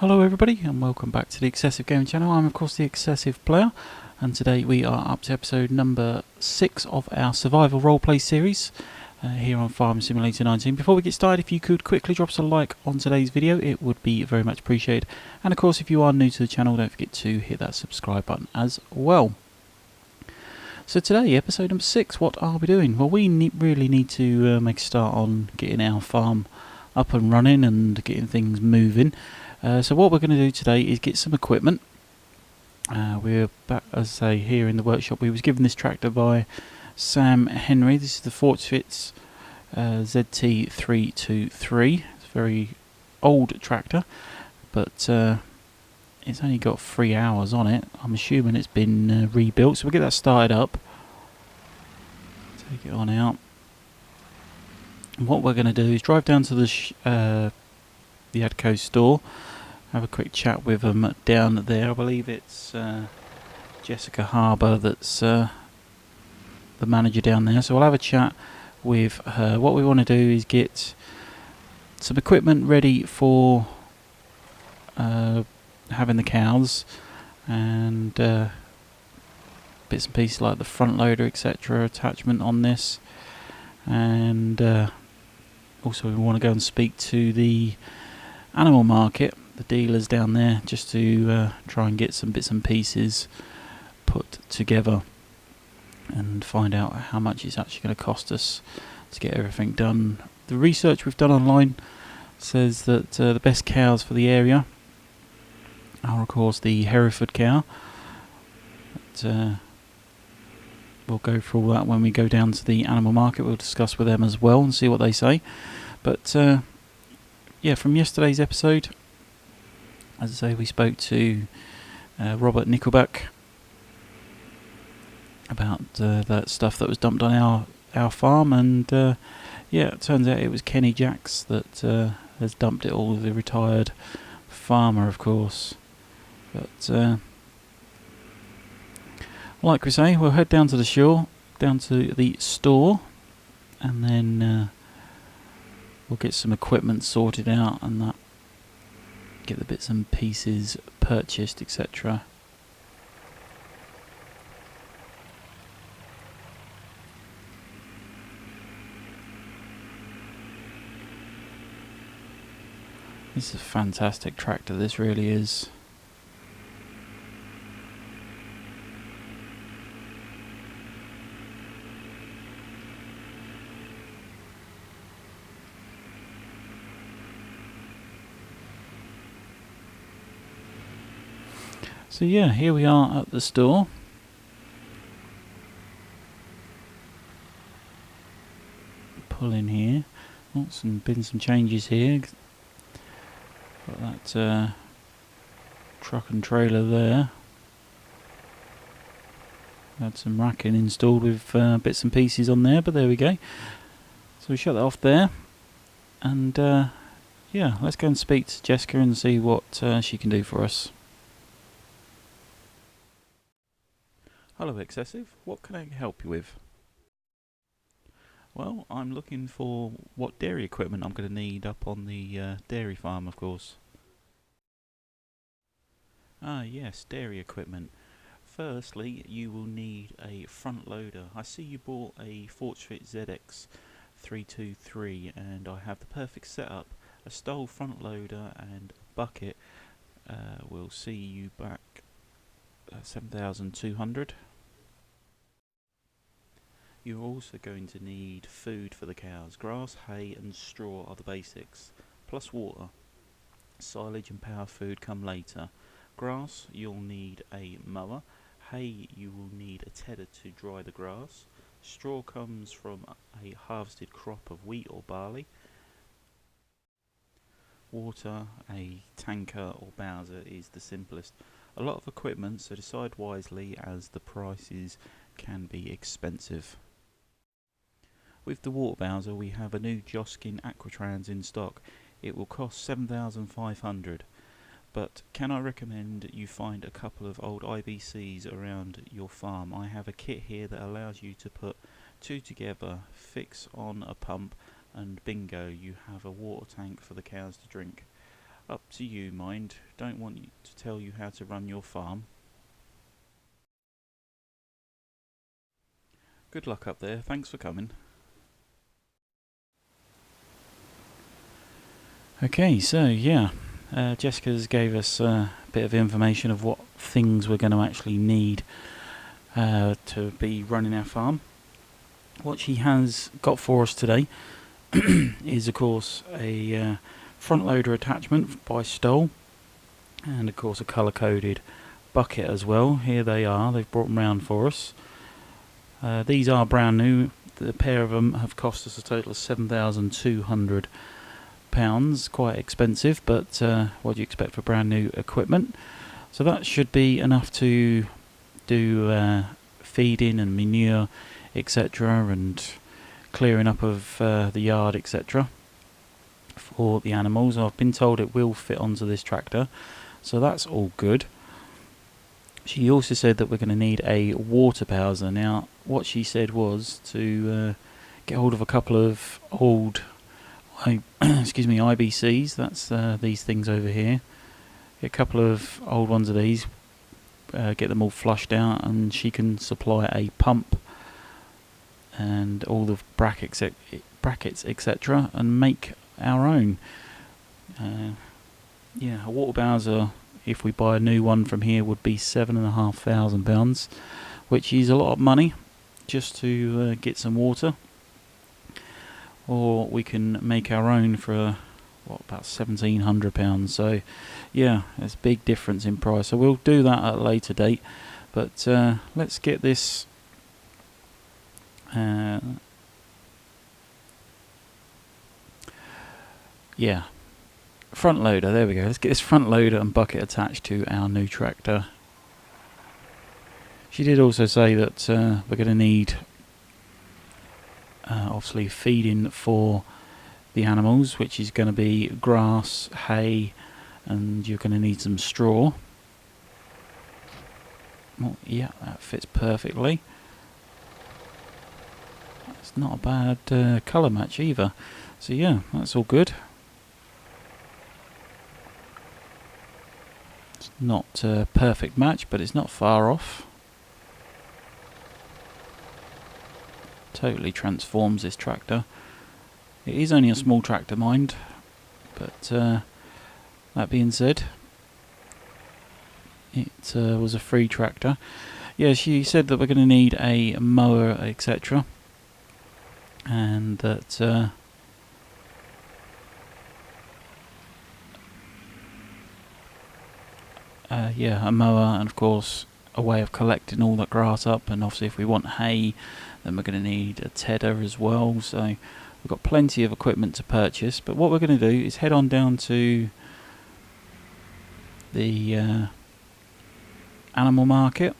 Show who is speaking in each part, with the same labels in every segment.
Speaker 1: Hello everybody and welcome back to the XsivGaming channel. I'm of course the XsivPlayer, and today we are up to episode number 6 of our survival roleplay series here on Farm Simulator 19. Before we get started, if you could quickly drop us a like on today's video, it would be very much appreciated. And of course, if you are new to the channel, don't forget to hit that subscribe button as well. So today, episode number 6, what are we doing? Well, we really need to make a start on getting our farm up and running and getting things moving. So what we're going to do today is get some equipment. We're back, as I say, here in the workshop. We was given this tractor by Sam Henry. This is the Fortfits ZT323. It's a very old tractor, but it's only got 3 hours on it. I'm assuming it's been rebuilt, so we'll get that started up. Take it on out. And what we're going to do is drive down to the Adco store. Have a quick chat with them down there. I believe it's Jessica Harbour that's the manager down there. So we'll have a chat with her. What we want to do is get some equipment ready for having the cows, and bits and pieces like the front loader, etc. attachment on this. And also we want to go and speak to the animal market, the dealers down there, just to try and get some bits and pieces put together and find out how much it's actually going to cost us to get everything done. The research we've done online says that the best cows for the area are of course the Hereford cow. But, we'll go through all that when we go down to the animal market. We'll discuss with them as well and see what they say. But yeah, from yesterday's episode, as I say, we spoke to Robert Nickelback about that stuff that was dumped on our farm, and yeah, it turns out it was Kenny Jacks that has dumped it all, the retired farmer, of course. But like we say, we'll head down to the shore, down to the store, and then we'll get some equipment sorted out and that. Get the bits and pieces purchased, etc. This is a fantastic tractor, this really is. So yeah, here we are at the store. Pull in here. Oh, been some changes here. Got that truck and trailer there. Had some racking installed with bits and pieces on there, but there we go. So we shut that off there, and yeah, let's go and speak to Jessica and see what she can do for us. Hello Excessive, what can I help you with? Well, I'm looking for what dairy equipment I'm going to need up on the dairy farm, of course. Ah yes, dairy equipment. Firstly, you will need a front loader. I see you bought a Fortfit ZX323, and I have the perfect setup. A stole front loader and a bucket will see you back 7,200. You're also going to need food for the cows. Grass, hay and straw are the basics, plus water. Silage and power food come later. Grass, you'll need a mower. Hay, you will need a tedder to dry the grass. Straw comes from a harvested crop of wheat or barley. Water, a tanker or bowser is the simplest. A lot of equipment, so decide wisely as the prices can be expensive. With the water bowser we have a new Joskin Aquatrans in stock. It will cost 7,500, but can I recommend you find a couple of old IBCs around your farm. I have a kit here that allows you to put two together, fix on a pump, and bingo, you have a water tank for the cows to drink. Up to you, mind. Don't want you to tell you how to run your farm. Good luck up there. Thanks for coming. Okay, so yeah, Jessica's gave us a bit of information of what things we're going to actually need to be running our farm. What she has got for us today is, of course, a front loader attachment by Stoll, and of course a colour coded bucket as well. Here they are, they've brought them round for us. These are brand new. The pair of them have cost us a total of £7,200. Quite expensive, but what do you expect for brand new equipment? So that should be enough to do feeding and manure, etc., and clearing up of the yard, etc., for the animals. I've been told it will fit onto this tractor, so that's all good. She also said that we're going to need a water bowser. Now, what she said was to get hold of a couple of old IBCs. That's these things over here. Get a couple of old ones of these, get them all flushed out, and she can supply a pump and all the brackets, etc., and make our own. Yeah, a water bowser, if we buy a new one from here, would be £7,500, which is a lot of money just to get some water. Or we can make our own for about £1,700. So yeah, there's a big difference in price. So we'll do that at a later date. But let's get this yeah, front loader, there we go. Let's get this front loader and bucket attached to our new tractor. She did also say that we're going to need obviously feeding for the animals, which is going to be grass, hay, and you're going to need some straw. Oh, yeah, that fits perfectly. It's not a bad colour match either. So yeah, that's all good. It's not a perfect match, but it's not far off. Totally transforms this tractor. It is only a small tractor, mind, but that being said, it was a free tractor. Yeah, she said that we're going to need a mower, etc., and that yeah, a mower, and of course a way of collecting all that grass up, and obviously if we want hay, then we're going to need a tedder as well. So we've got plenty of equipment to purchase, but what we're going to do is head on down to the animal market.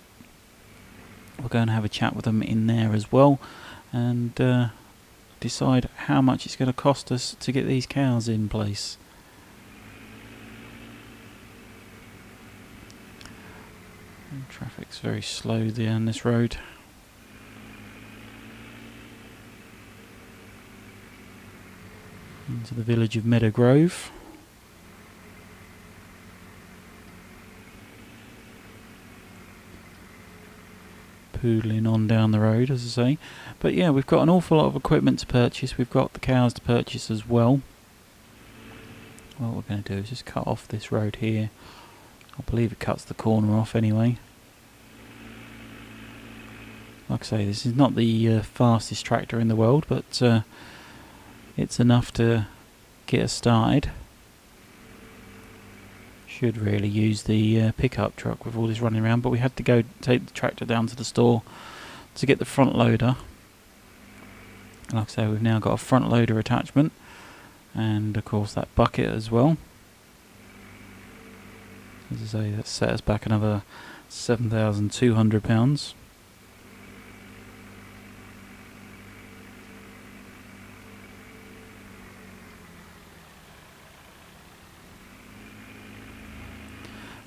Speaker 1: We're going to have a chat with them in there as well, and decide how much it's going to cost us to get these cows in place. And traffic's very slow down this road. Into the village of Meadow Grove. Poodling on down the road, as I say. But yeah, we've got an awful lot of equipment to purchase. We've got the cows to purchase as well. What we're going to do is just cut off this road here. I believe it cuts the corner off anyway. Like I say, this is not the fastest tractor in the world, but it's enough to get us started. Should really use the pickup truck with all this running around, but we had to go take the tractor down to the store to get the front loader. And like I say, we've now got a front loader attachment, and of course that bucket as well. As I say, that set us back another £7,200.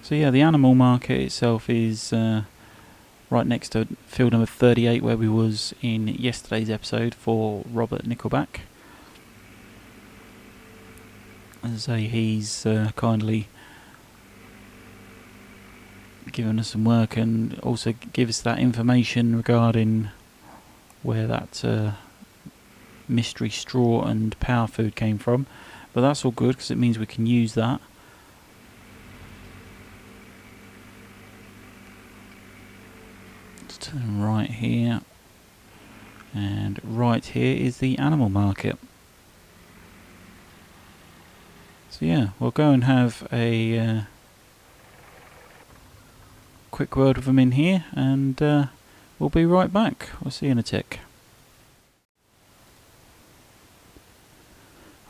Speaker 1: So yeah, the animal market itself is right next to field number 38, where we was in yesterday's episode for Robert Nickelback. As I say, he's kindly given us some work and also gives that information regarding where that mystery straw and power food came from. But that's all good because it means we can use that. Let's turn right here, and right here is the animal market. So yeah, we'll go and have a quick word with them in here, and we'll be right back. We'll see you in a tick.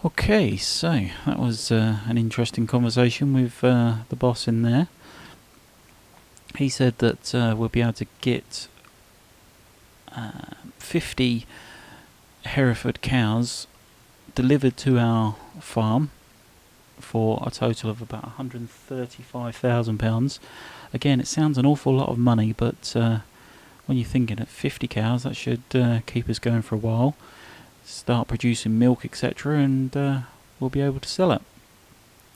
Speaker 1: Okay, so that was an interesting conversation with the boss in there. He said that we'll be able to get 50 Hereford cows delivered to our farm for a total of about £135,000. Again, it sounds an awful lot of money, but when you're thinking at 50 cows, that should keep us going for a while. Start producing milk, etc., and we'll be able to sell it.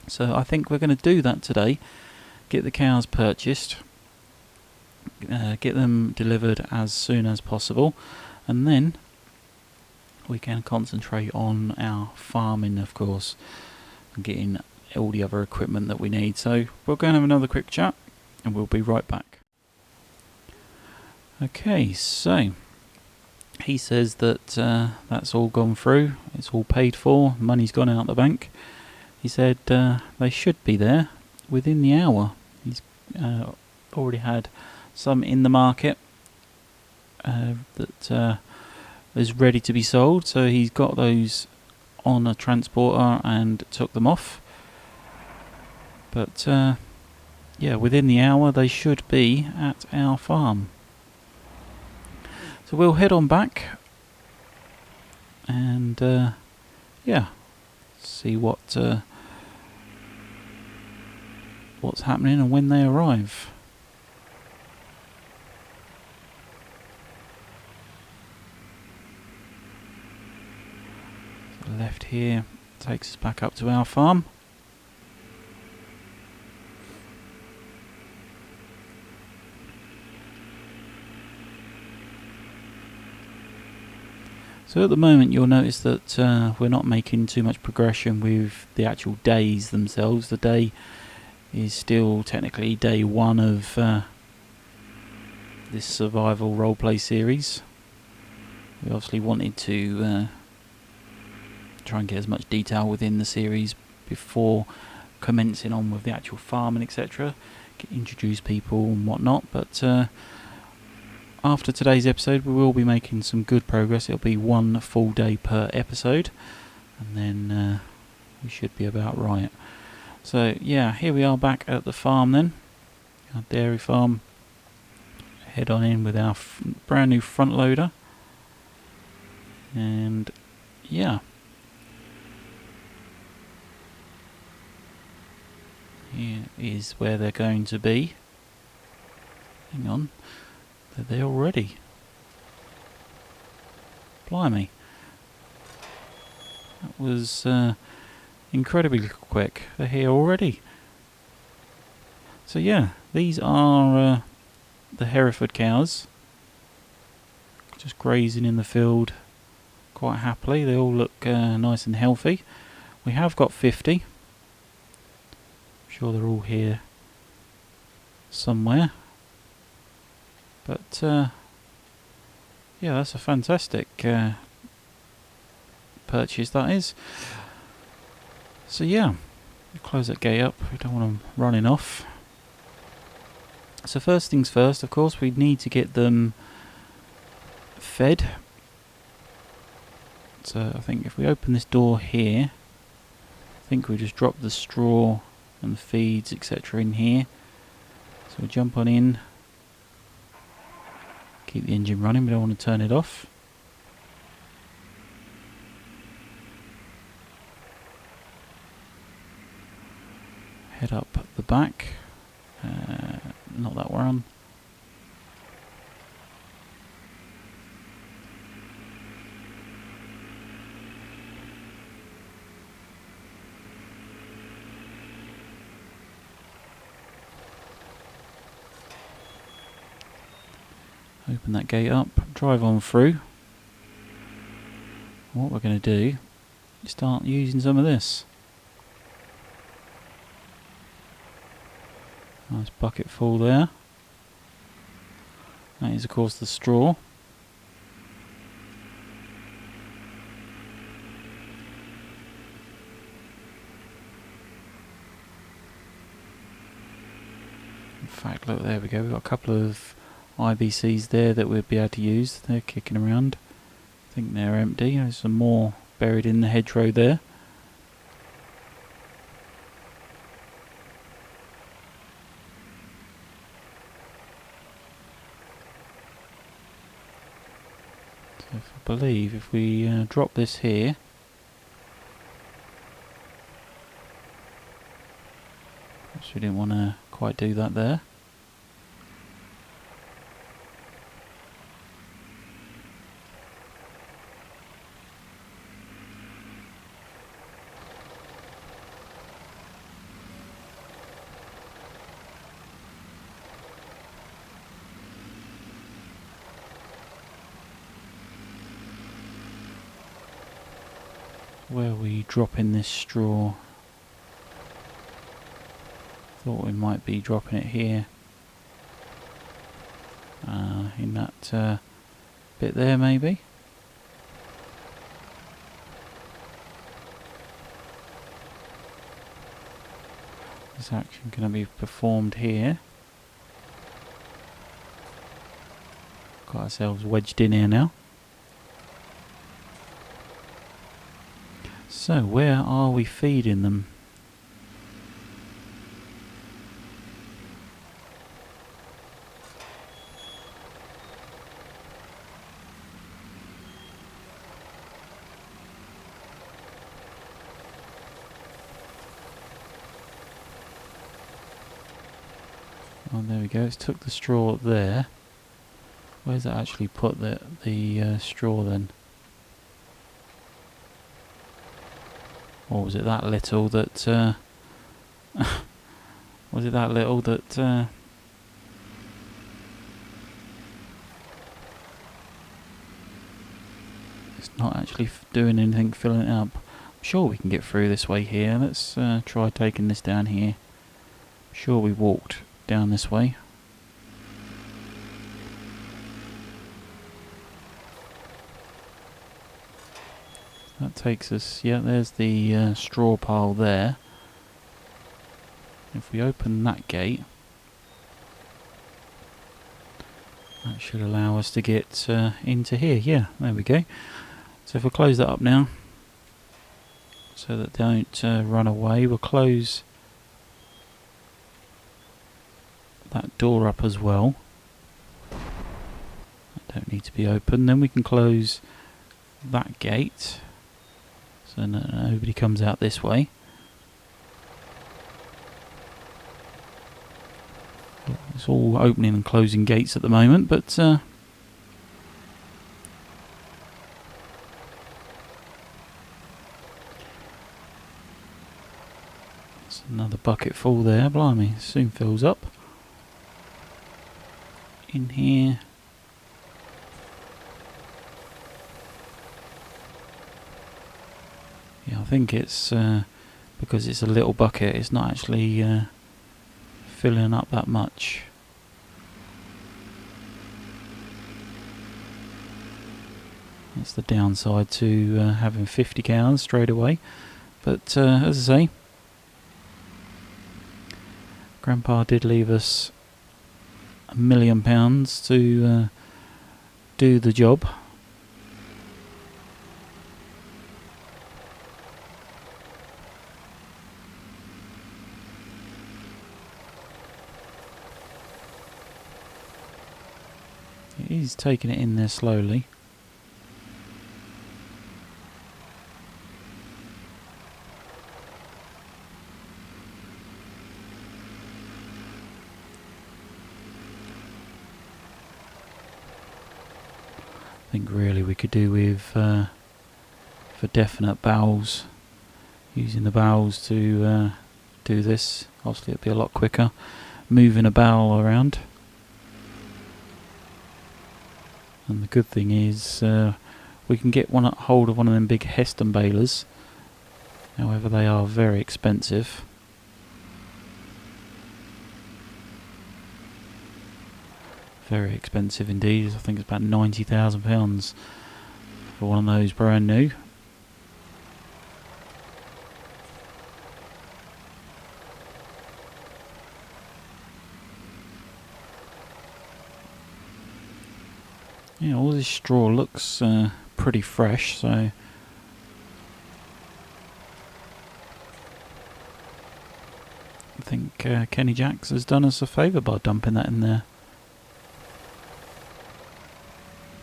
Speaker 1: So I think we're going to do that today. Get the cows purchased, get them delivered as soon as possible, and then we can concentrate on our farming, of course, and getting all the other equipment that we need. So we'll go and have another quick chat, and we'll be right back. Okay, so he says that that's all gone through, it's all paid for, money's gone out the bank. He said they should be there within the hour. He's already had some in the market that is ready to be sold, so he's got those on a transporter and took them off. But yeah, within the hour they should be at our farm. So we'll head on back and yeah, see what's happening and when they arrive. So left here takes us back up to our farm. So at the moment you'll notice that we're not making too much progression with the actual days themselves. The day is still technically day one of this survival roleplay series. We obviously wanted to try and get as much detail within the series before commencing on with the actual farming, etc. Introduce people and whatnot, but after today's episode we will be making some good progress. It'll be one full day per episode, and then we should be about right. So yeah, here we are back at the farm then, our dairy farm. Head on in with our brand new front loader, and yeah, here is where they're going to be. Hang on. They're there already. Blimey. That was incredibly quick. They're here already. So yeah, these are the Hereford cows. Just grazing in the field quite happily. They all look nice and healthy. We have got 50. I'm sure they're all here somewhere. But yeah, that's a fantastic purchase, that is. So yeah, close that gate up, we don't want them running off. So first things first, of course, we need to get them fed. So I think if we open this door here, I think we just drop the straw and the feeds, etc. in here. So we'll jump on in. Keep the engine running, we don't want to turn it off. Head up the back, not that one. Open that gate up, drive on through. What we're going to do is start using some of this. Nice bucket full there. That is of course the straw. In fact, look, there we go, we've got a couple of IBCs there that we'll be able to use. They're kicking around. I think they're empty. There's some more buried in the hedgerow there. So I believe if we drop this here, perhaps we didn't want to quite do that there. Where are we dropping this straw? Thought we might be dropping it here. In that bit there maybe. This action going to be performed here. Got ourselves wedged in here now. So where are we feeding them? Oh, there we go. It's took the straw there. Where's that actually put the straw then? Or was it that little that was it that little that it's not actually doing anything, filling it up? I'm sure we can get through this way here. Let's try taking this down here. I'm sure we walked down this way. That takes us, yeah, there's the straw pile there. If we open that gate, that should allow us to get into here. Yeah, there we go. So if we close that up now, so that they don't run away, we'll close that door up as well. That don't need to be open. Then we can close that gate, so nobody comes out this way. It's all opening and closing gates at the moment, but it's another bucket full there. Blimey, soon fills up. In here. Yeah, I think it's because it's a little bucket, it's not actually filling up that much. That's the downside to having 50 cows straight away. But as I say, Grandpa did leave us £1 million to do the job. He's taking it in there slowly. I think really we could do with for definite bowels, using the bowels to do this. Obviously it'd be a lot quicker moving a bowel around. And the good thing is we can get hold of one of them big Heston balers. However, they are very expensive. Very expensive indeed. I think it's about £90,000 for one of those brand new. Yeah, all this straw looks pretty fresh, so I think Kenny Jacks has done us a favour by dumping that in there.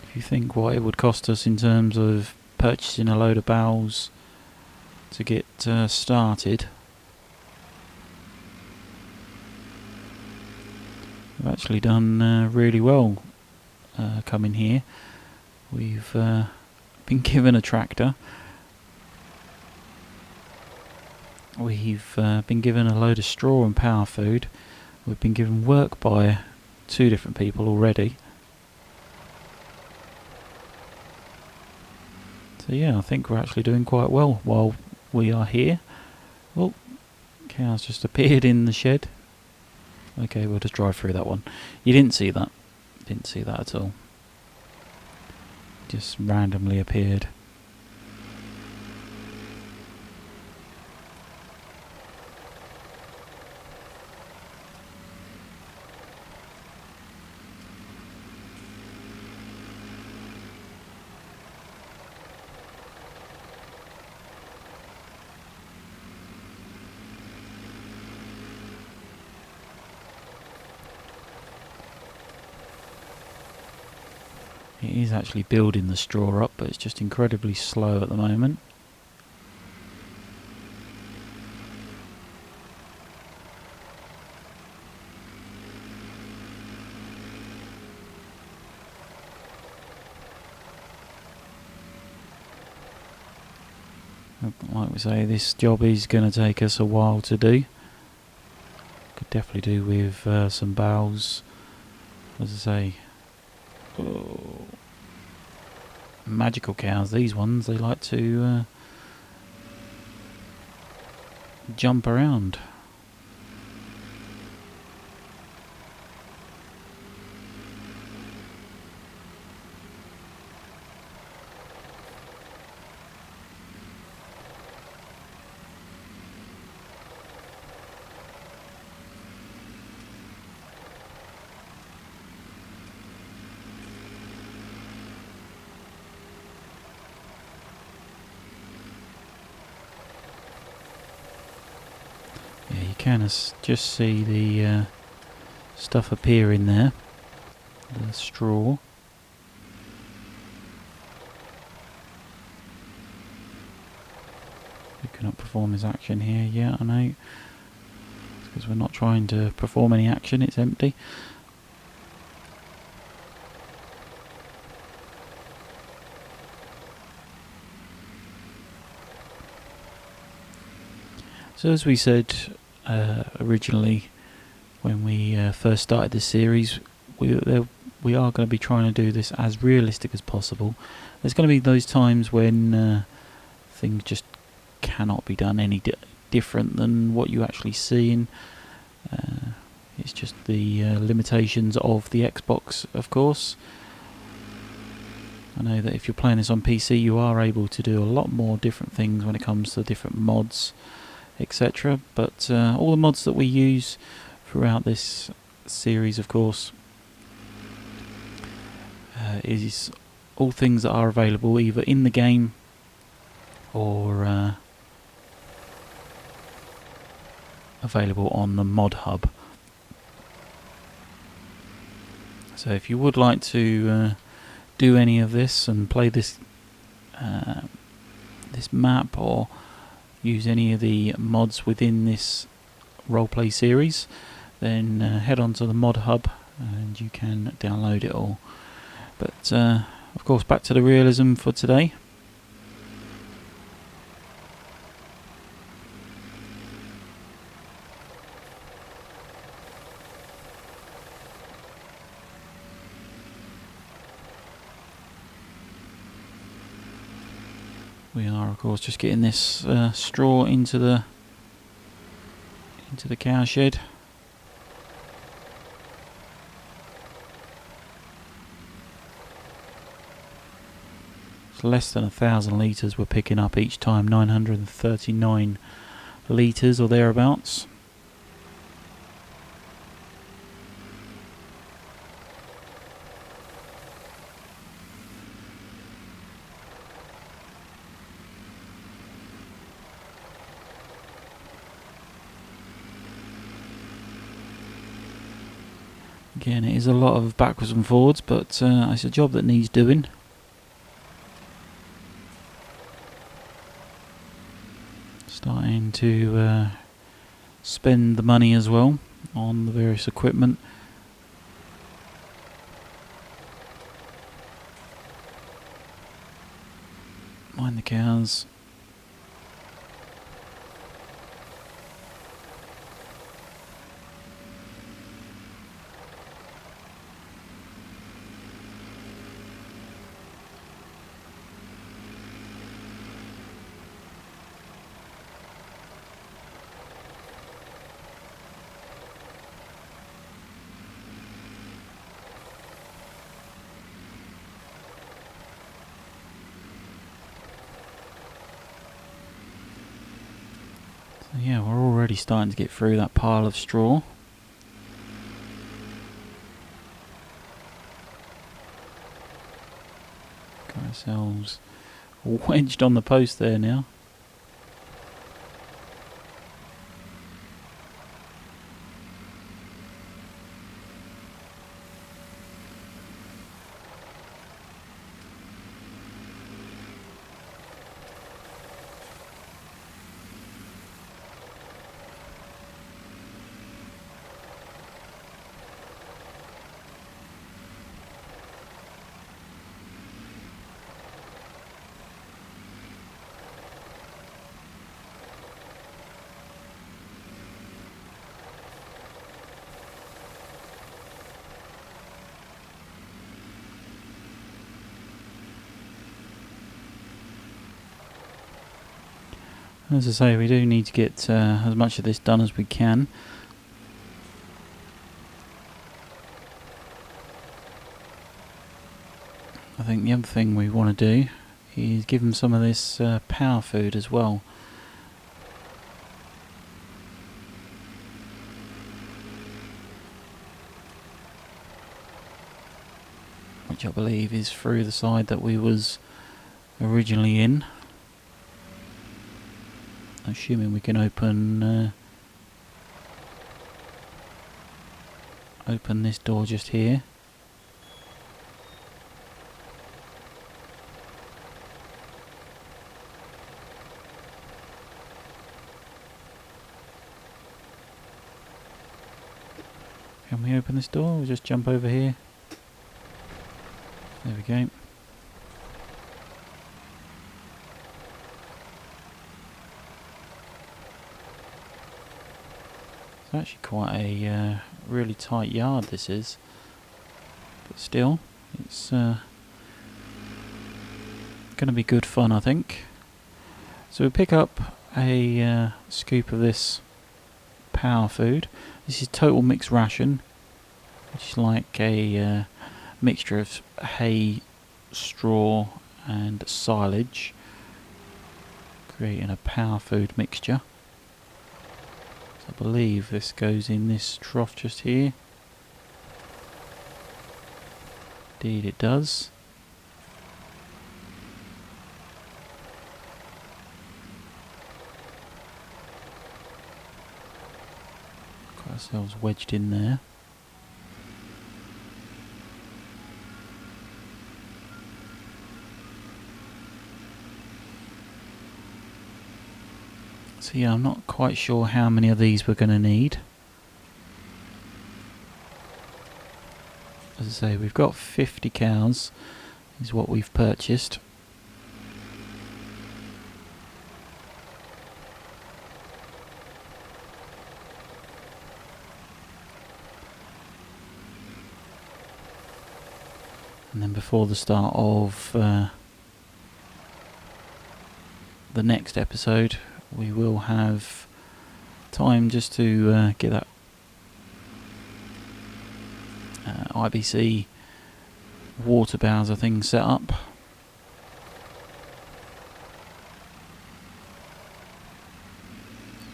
Speaker 1: If you think what it would cost us in terms of purchasing a load of bales to get started, we've actually done really well coming here. We've been given a tractor. We've been given a load of straw and power food. We've been given work by 2 different people already. So yeah, I think we're actually doing quite well while we are here. Oh, cow's just appeared in the shed. Okay, we'll just drive through that one. You didn't see that. Didn't see that at all. Just randomly appeared. It is actually building the straw up, but it's just incredibly slow at the moment. Like we say, this job is going to take us a while to do. Could definitely do with some bales, as I say. Oh, magical cows, these ones, they like to jump around. You can just see the stuff appear in there, the straw. We cannot perform his action here yet, I know, because we're not trying to perform any action, it's empty. So as we said originally, when we first started this series, we are going to be trying to do this as realistic as possible. There's going to be those times when things just cannot be done any different than what you actually see. It's just the limitations of the Xbox, of course. I know that if you're playing this on PC, you are able to do a lot more different things when it comes to different mods, etc. But all the mods that we use throughout this series, of course, is all things that are available either in the game or available on the MODHUB. So if you would like to do any of this and play this this map or use any of the mods within this roleplay series, then head on to the MODHUB and you can download it all. But of course, back to the realism for today. We are, of course, just getting this straw into the cow shed. It's less than 1,000 litres we're picking up each time, 939 litres or thereabouts. Again, it is a lot of backwards and forwards, but it's a job that needs doing. Starting to spend the money as well on the various equipment. Mind the cows. So yeah, we're already starting to get through that pile of straw. Got ourselves wedged on the post there now. As I say, we do need to get as much of this done as we can. I think the other thing we want to do is give them some of this power food as well. Which I believe is through the side that we was originally in. Assuming we can open this door just here. Can we open this door? We'll just jump over here. There we go. It's actually quite a really tight yard, this is, but still, it's going to be good fun, I think. So we pick up a scoop of this power food. This is total mixed ration, which is like a mixture of hay, straw and silage, creating a power food mixture. I believe this goes in this trough just here. Indeed it does. Got ourselves wedged in there. So yeah, I'm not quite sure how many of these we're going to need. As I say, we've got 50 cows, is what we've purchased. And then before the start of the next episode we will have time just to get that IBC water bowser thing set up.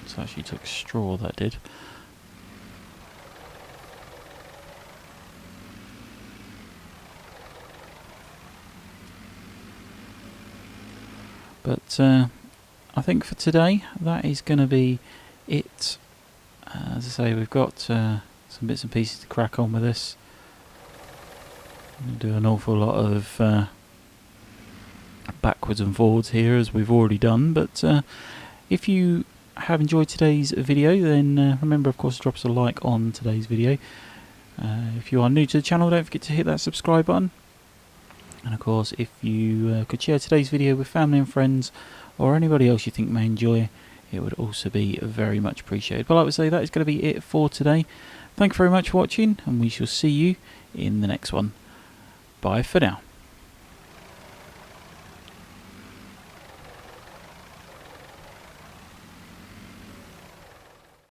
Speaker 1: So actually took straw, that did. But I think for today that is going to be it. As I say, we've got some bits and pieces to crack on with this. We'll do an awful lot of backwards and forwards here, as we've already done. But if you have enjoyed today's video, then remember, of course, to drop us a like on today's video. If you are new to the channel, don't forget to hit that subscribe button. And of course, if you could share today's video with family and friends, or anybody else you think may enjoy, it would also be very much appreciated. But like I say, that is going to be it for today. Thank you very much for watching, and we shall see you in the next one. Bye for now.